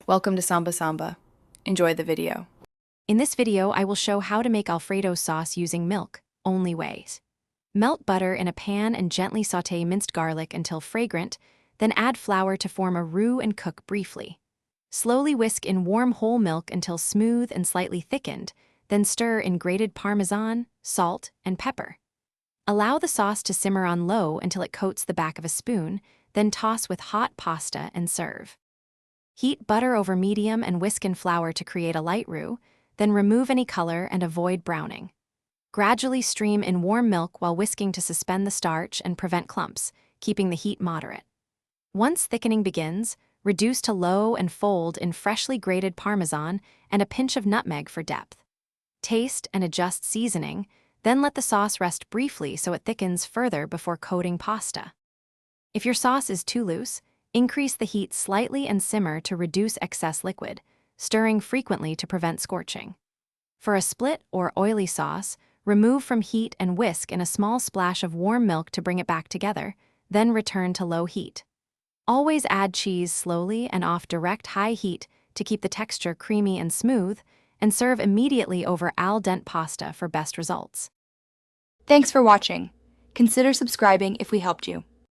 Welcome to Samba Samba. Enjoy the video. In this video, I will show how to make Alfredo sauce using milk, only ways. Melt butter in a pan and gently sauté minced garlic until fragrant, then add flour to form a roux and cook briefly. Slowly whisk in warm whole milk until smooth and slightly thickened, then stir in grated Parmesan, salt, and pepper. Allow the sauce to simmer on low until it coats the back of a spoon, then toss with hot pasta and serve. Heat butter over medium and whisk in flour to create a light roux, then remove any color and avoid browning. Gradually stream in warm milk while whisking to suspend the starch and prevent clumps, keeping the heat moderate. Once thickening begins, reduce to low and fold in freshly grated Parmesan and a pinch of nutmeg for depth. Taste and adjust seasoning, then let the sauce rest briefly so it thickens further before coating pasta. If your sauce is too loose, increase the heat slightly and simmer to reduce excess liquid, stirring frequently to prevent scorching. For a split or oily sauce, remove from heat and whisk in a small splash of warm milk to bring it back together, then return to low heat. Always add cheese slowly and off direct high heat to keep the texture creamy and smooth, and serve immediately over al dente pasta for best results. Thanks for watching. Consider subscribing if we helped you.